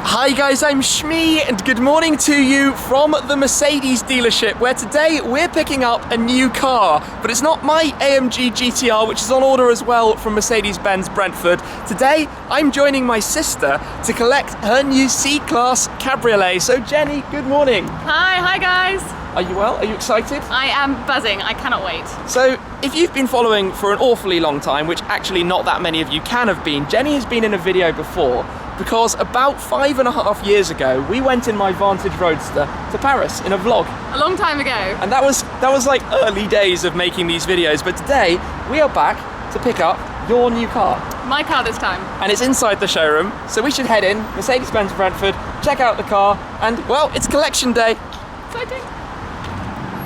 Hi guys, I'm Shmee and good morning to you from the Mercedes dealership, where today we're picking up a new car, but it's not my AMG GT R, which is on order as well from Mercedes-Benz Brentford. Today I'm joining my sister to collect her new C-Class Cabriolet. So Jenny, good morning. Hi guys. Are you well? Are you excited? I am buzzing, I cannot wait. So, if you've been following for an awfully long time, which actually not that many of you can have been, Jenny has been in a video before because about 5.5 years ago, we went in my Vantage Roadster to Paris in a vlog. A long time ago. And that was like early days of making these videos, but today we are back to pick up your new car. My car this time. And it's inside the showroom, so we should head in, Mercedes-Benz Brentford, check out the car, and well, it's collection day. Exciting.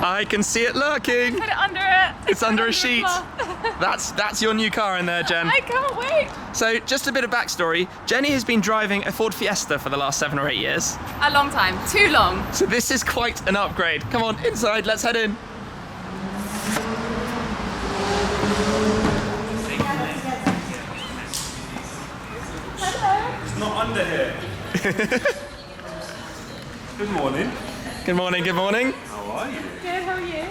I can see it lurking. Put it under it. It's under a sheet. That's your new car in there, Jen. I can't wait. So just a bit of backstory. Jenny has been driving a Ford Fiesta for the last 7 or 8 years. A long time, too long. So this is quite an upgrade. Come on, inside, let's head in. It's not under here. Good morning. Good morning, good morning. How are you? Good, how are you?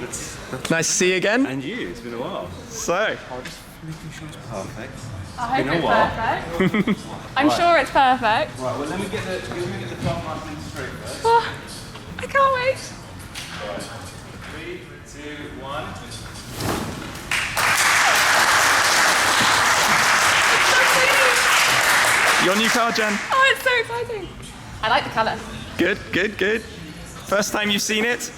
Nice to see you again. And you, it's been a while. So. I'm just making sure it's perfect. I hope been a it's while. perfect. I'm sure it's perfect. Right, well let me get the top mark thing straight first. Oh, I can't wait. Right. 3, 2, 1. Your new car, Jen. Oh, it's so exciting. I like the colour. Good, good, good. First time you've seen it?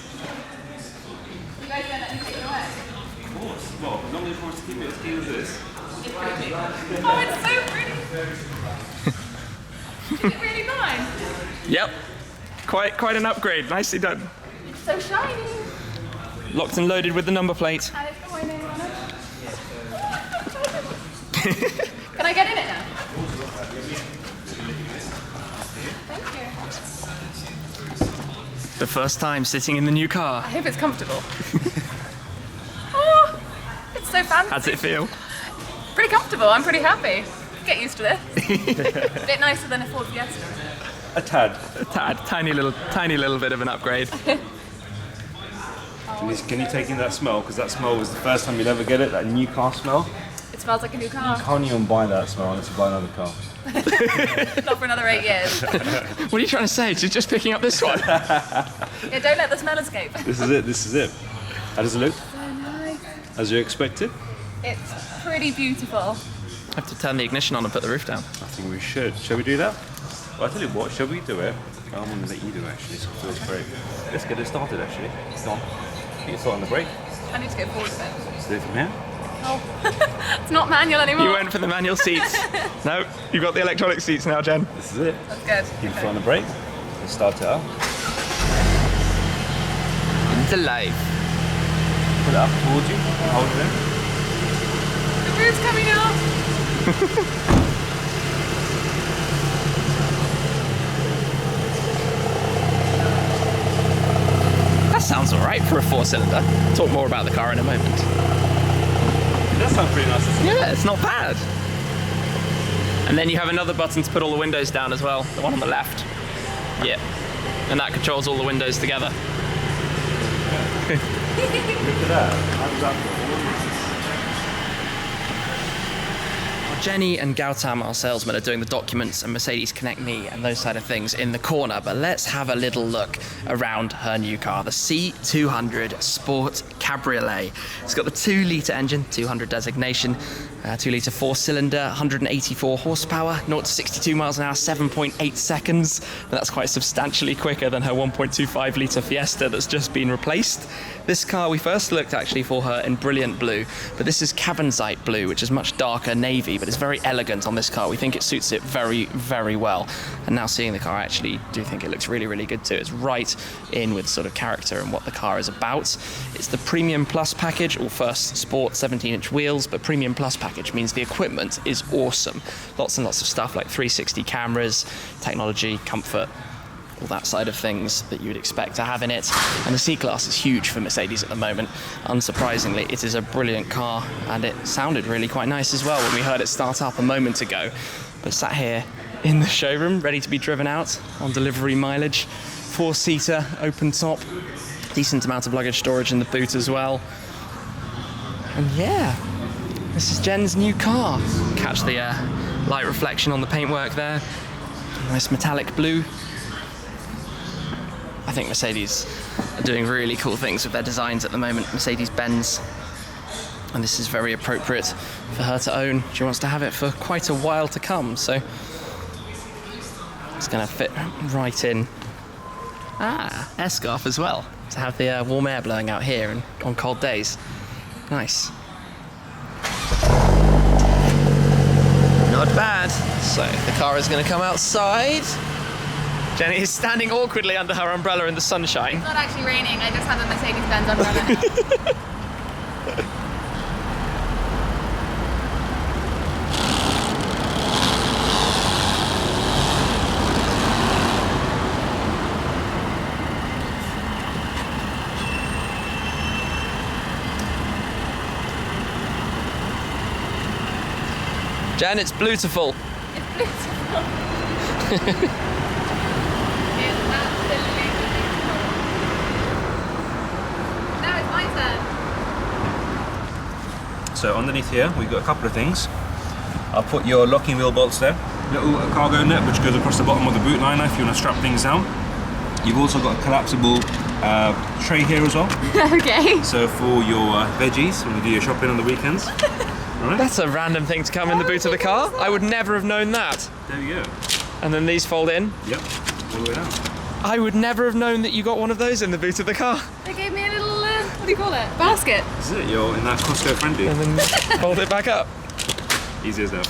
You guys don't let me take it away? Of course. Well, as long as you want to keep it as clean as this. It's pretty big. Oh, it's so pretty. Is it really mine? Yep. Quite an upgrade. Nicely done. It's so shiny. Locked and loaded with the number plate. And it's got my name on it. Can I get in it now? Thank you. The first time sitting in the new car. I hope it's comfortable. Oh, it's so fancy. How's it feel? Pretty comfortable. I'm pretty happy. Get used to this. A bit nicer than a Ford Fiesta. A tad. A tad, tiny little bit of an upgrade. Can you take in that smell? Because that smell was the first time you'll ever get it, that new car smell. It smells like a new car. You can't even buy that smell unless you buy another car. Not for another 8 years. What are you trying to say? She's just picking up this one. Yeah, don't let the smell escape. This is it. How does it look? So nice. As you expected? It's pretty beautiful. I have to turn the ignition on and put the roof down. I think we should. Shall we do that? Well, I tell you what, shall we do it? I'm going to let you do it actually, so it feels great. Let's get it started actually. It's on. Get it on the brake. I need to go forward a bit. Let's do it from here. Oh, it's not manual anymore. You went for the manual seats. No, you got the electronic seats now, Jen. This is it. That's good. Keep your foot on the brake. Let's start it up. Into life. Put it up towards you. Hold it in. The roof's coming out. That sounds alright for a 4-cylinder. Talk more about the car in a moment. That sounds pretty nice, doesn't it? Yeah, it's not bad. And then you have another button to put all the windows down as well, the one on the left. Yeah. And that controls all the windows together. Look at that. How does that feel? Jenny and Gautam, our salesmen, are doing the documents and Mercedes Connect Me and those side of things in the corner, but let's have a little look around her new car, the C200 Sport Cabriolet. It's got the 2-litre engine, 200 designation, 2-litre 4-cylinder, 184 horsepower, 0 to 62 miles an hour, 7.8 seconds. That's quite substantially quicker than her 1.25-litre Fiesta that's just been replaced. This car, we first looked actually for her in brilliant blue, but this is Cavernzite blue, which is much darker navy, but it's very elegant on this car. We think it suits it very, very well. And now seeing the car, I actually do think it looks really, really good too. It's right in with sort of character and what the car is about. It's the Premium Plus package, or first Sport 17-inch wheels, but Premium Plus package means the equipment is awesome. Lots and lots of stuff like 360 cameras, technology, comfort, all that side of things that you would expect to have in it. And the C-Class is huge for Mercedes at the moment. Unsurprisingly, it is a brilliant car, and it sounded really quite nice as well when we heard it start up a moment ago. But sat here in the showroom, ready to be driven out on delivery mileage. 4-seater, open top, decent amount of luggage storage in the boot as well. And yeah, this is Jen's new car. Catch the light reflection on the paintwork there. Nice metallic blue. I think Mercedes are doing really cool things with their designs at the moment. Mercedes-Benz. And this is very appropriate for her to own. She wants to have it for quite a while to come, so it's going to fit right in. Air scarf as well, to have the warm air blowing out here and on cold days. Nice. Not bad. So the car is going to come outside. Jenny is standing awkwardly under her umbrella in the sunshine. It's not actually raining, I just have a Mercedes-Benz umbrella. Jen, it's beautiful. It's beautiful. It's absolutely beautiful. Now it's my turn. So underneath here, we've got a couple of things. I'll put your locking wheel bolts there. Little cargo net which goes across the bottom of the boot liner if you want to strap things down. You've also got a collapsible tray here as well. Okay. So for your veggies, when you do your shopping on the weekends. Right. That's a random thing to come in the boot of the car. I would never have known that. There you go. And then these fold in. Yep, all the way down. I would never have known that you got one of those in the boot of the ar. They gave me a little, what do you call it? Basket. This is it, you're in that Costco friendly. And then fold it back up. Easy as that.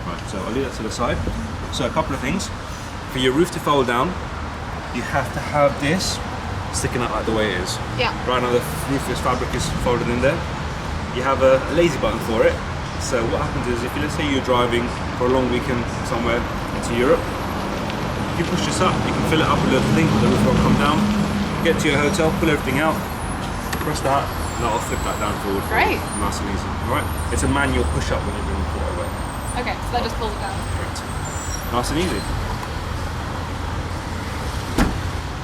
Right, so I'll leave that to the side. So a couple of things. For your roof to fold down, you have to have this sticking out like the way it is. Yeah. Right now the roof fabric is folded in there. You have a lazy button for it. So what happens is, if you, let's say you're driving for a long weekend somewhere to Europe, if you push this up, you can fill it up with a little thing, the roof will come down, get to your hotel, pull everything out, press that, and that'll flip that down forward. Great. Nice and easy. Alright? It's a manual push up when you bring the car away. Okay, so that just pulls it down. Correct. Nice and easy.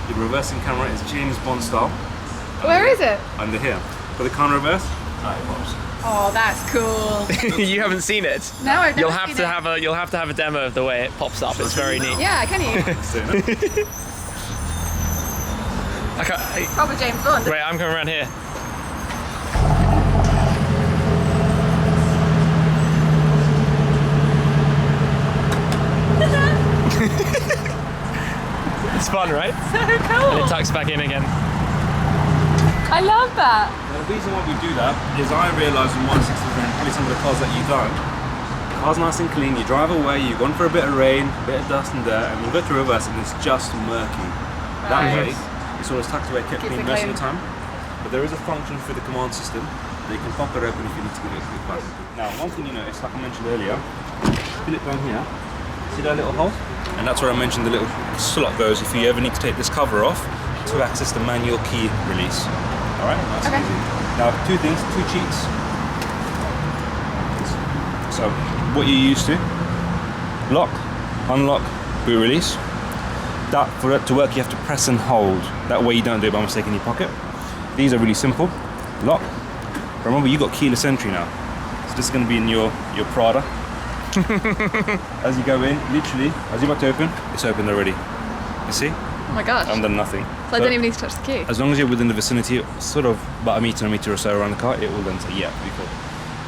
The reversing camera is James Bond style. Where is it? Under here. For the car reverse, it pops. Oh, that's cool. You haven't seen it. No, I've never You'll have seen to it. have a demo of the way it pops up. It's very neat. Yeah, can you? I can't, Proper James Bond. wait, I'm coming around here. It's fun, right? So And cool. it tucks back in again. I love that. Now, the reason why we do that is I realise in 160 and probably some of the cars that you've done, the car's nice and clean, you drive away, you've gone for a bit of rain, a bit of dust and dirt, and you go to reverse and it's just murky. That Right. way, it's always tucked away, kept Keeps clean it most clean. of the time. But there is a function for the command system that you can pop it open if you need to give it a quick back. Now, one thing you notice, like I mentioned earlier, fill it down here. See that little hole? And that's where I mentioned the little slot goes if you ever need to take this cover off to access the manual key release. Alright, nice and Okay. easy. Now, two things, two cheats. So, what you're used to, lock, unlock, boot release. That, for it to work, you have to press and hold. That way you don't do it by mistake in your pocket. These are really simple. Lock. Remember, you got keyless entry now. So this is going to be in your Prada. As you go in, literally, as you're about to open, it's opened already. You see? Oh my gosh. I haven't done nothing. So I don't even need to touch the key. As long as you're within the vicinity, sort of about a meter or so around the car, it will then say, yeah, be cool.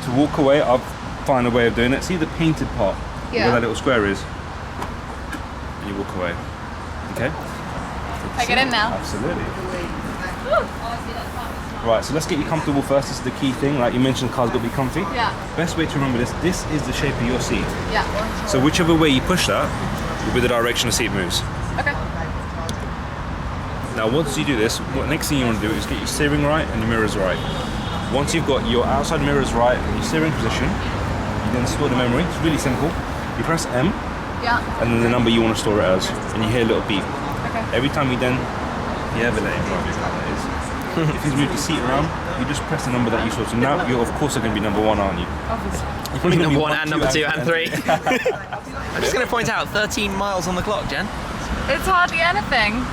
To walk away, I'll find a way of doing it. See the painted part, Yeah. where that little square is? And you walk away. Okay? I get in now. Absolutely. Right, so let's get you comfortable first. This is the key thing. Like you mentioned, the car's got to be comfy. Yeah. Best way to remember this is the shape of your seat. Yeah. So whichever way you push that, will be the direction the seat moves. Okay. Now once you do this, what next thing you want to do is get your steering right and your mirrors right. Once you've got your outside mirrors right and your steering position, you then store the memory. It's really simple. You press M Yeah. and then the number you want to store it as, and you hear a little beep. Okay. Every time you then, if you ever let him drive your car, that is. If he's moved the seat around, you just press the number that you saw. So now you're of course going to be number 1, aren't you? Obviously. You're probably gonna Number be 1 and number 2 and 3. 3. I'm just going to point out 13 miles on the clock, Jen. It's hardly anything.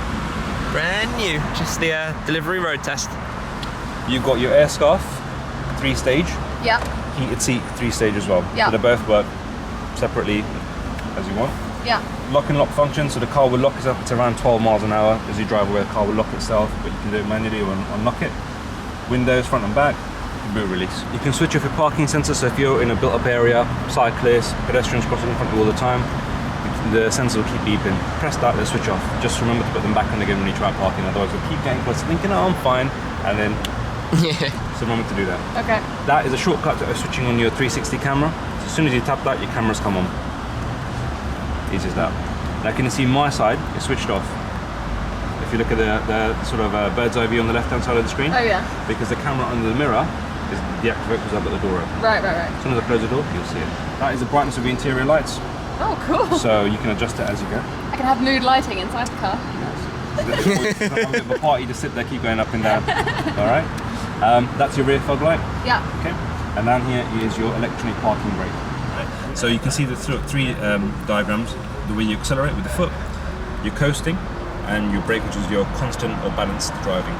Brand new. Just the delivery road test. You've got your air scarf, 3-stage. Yep. Heated seat, 3-stage as well. Yeah. So they both work separately as you want. Yeah. Lock and lock function, so the car will lock itself to around 12 miles an hour. As you drive away, the car will lock itself, but you can do it manually or unlock it. Windows, front and back, boot release. You can switch off your parking sensor, so if you're in a built-up area, cyclists, pedestrians crossing in front of you all the time, the sensor will keep beeping. Press that, they'll switch off. Just remember to put them back on again when you try parking, otherwise you'll keep getting close, thinking, oh, I'm fine, and then it's a moment to do that. Okay. That is a shortcut to switching on your 360 camera. So as soon as you tap that, your cameras come on. Easy as that. Now can you see my side is switched off. If you look at the sort of bird's eye view on the left-hand side of the screen. Oh yeah. Because the camera under the mirror is deactivated because I've got the door open. Right. As soon as I close the door, you'll see it. That is the brightness of the interior lights. Oh, cool. So you can adjust it as you go. I can have mood lighting inside the car. Have a bit of a party, just sit there, keep going up and down. All right. That's your rear fog light. Yeah. Okay. And down here is your electronic parking brake. Right. So you can see the 3 diagrams. The way you accelerate with the foot, your coasting, and your brake, which is your constant or balanced driving.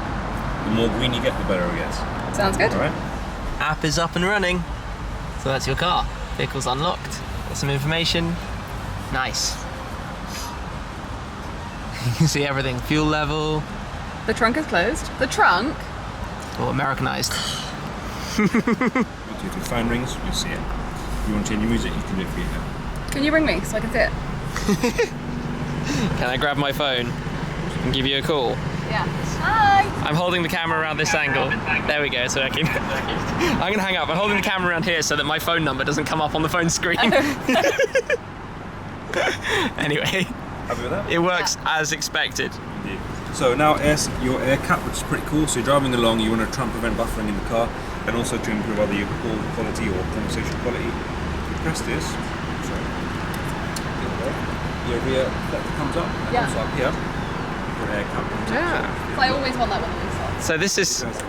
The more green you get, the better it gets. Sounds good. All right. App is up and running. So that's your car. Vehicle's unlocked. Got some information. Nice. You can see everything. Fuel level. The trunk is closed. The trunk? Or Americanized. If your phone rings, you'll see it. If you want to change your music, you can do it for you now. Can you ring me so I can see it? Can I grab my phone and give you a call? Yeah. Hi! I'm holding the camera around this angle. There we go, so I can... I'm gonna hang up. I'm holding the camera around here so that my phone number doesn't come up on the phone screen. Anyway, Happy with that? it works as expected. Indeed. So now your air cap, which is pretty cool. So you're driving along, you want to try and prevent buffering in the car, and also to improve either your call quality or conversation quality. If you press this, your rear reflector comes up, and Yeah. also up here, your air cap comes Yeah. So I always want that one on the side. So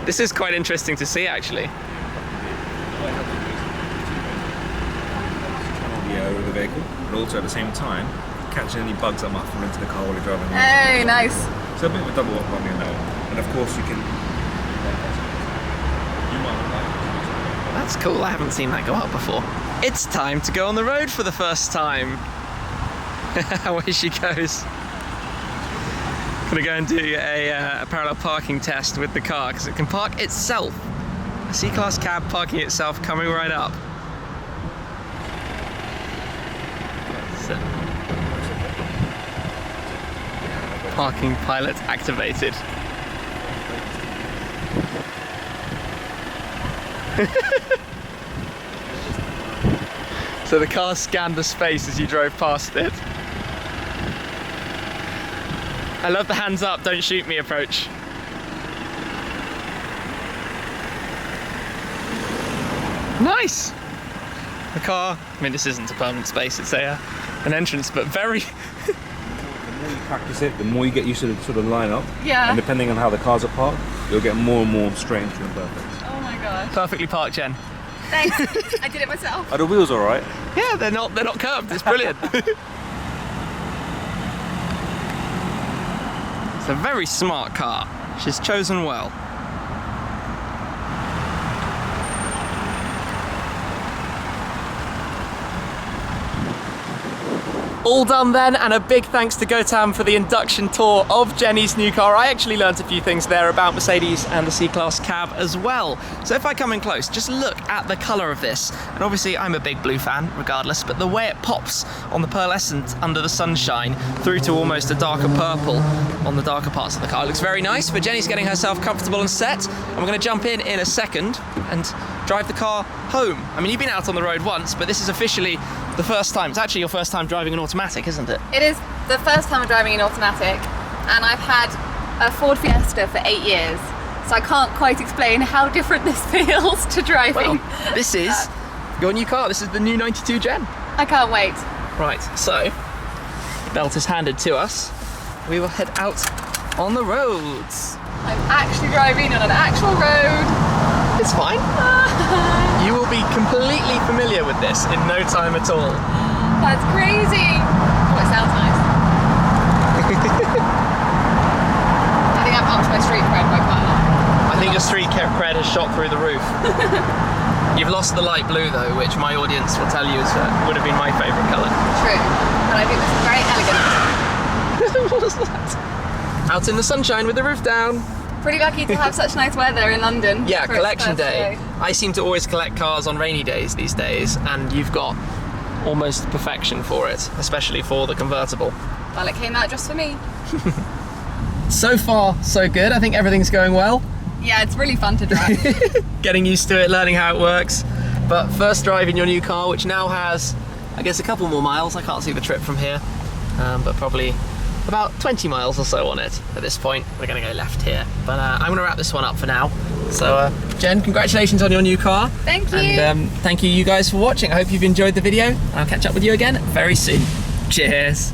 this is quite interesting to see, actually. Channel the air of the vehicle, but also at the same time, catch any bugs that might fall into the car while you're driving along. Hey, nice. So a bit of a double up on me on that one. And of course you can... That's cool. I haven't seen that go up before. It's time to go on the road for the first time. Away she goes. Gonna go and do a parallel parking test with the car because it can park itself. A C-Class cab parking itself, coming right up. So, parking pilot activated. So the car scanned the space as you drove past it. I love the hands up, don't shoot me approach. Nice! The car, I mean this isn't a permanent space, it's an entrance, but very... The more you practice it, the more you get used to the sort of line up. Yeah. And depending on how the cars are parked, you'll get more and more straight into the perfect. Oh my gosh. perfectly parked, Jen. Thanks. I did it myself. Are the wheels alright? Yeah, they're not curved, it's brilliant. It's a very smart car. She's chosen well. All done then, and a big thanks to Gautam for the induction tour of Jenny's new car. I actually learnt a few things there about Mercedes and the C-Class cab as well. So if I come in close, just look at the colour of this. And obviously I'm a big blue fan, regardless, but the way it pops on the pearlescent under the sunshine through to almost a darker purple on the darker parts of the car. It looks very nice, but Jenny's getting herself comfortable and set. And we're going to jump in a second and drive the car home. I mean, you've been out on the road once, but this is officially the first time. It's actually your first time driving an automatic, isn't it? It is the first time I'm driving an automatic, and I've had a Ford Fiesta for 8 years, so I can't quite explain how different this feels to driving. Well, this is your new car. This is the new 92 Gen. I can't wait. Right, so the belt is handed to us. we will head out on the roads. I'm actually driving on an actual road. It's fine. You will be completely familiar with this in no time at all. That's crazy. Oh, it sounds nice. I think I've upped my street cred by quite a lot. I think your street cred has shot through the roof. You've lost the light blue though, which my audience will tell you would have been my favourite colour. True. And I think this is very elegant. What was that? Out in the sunshine with the roof down. Pretty lucky to have such nice weather in London. Yeah, for its collection first day. I seem to always collect cars on rainy days these days, and you've got almost perfection for it, especially for the convertible. Well, it came out just for me. So far, so good. I think everything's going well. Yeah, it's really fun to drive. Getting used to it, learning how it works. But first drive in your new car, which now has, I guess, a couple more miles. I can't see the trip from here, but probably about 20 miles or so on it at this point. We're going to go left here. But I'm going to wrap this one up for now. So, Jen, congratulations on your new car. Thank you. And thank you guys for watching. I hope you've enjoyed the video. I'll catch up with you again very soon. Cheers.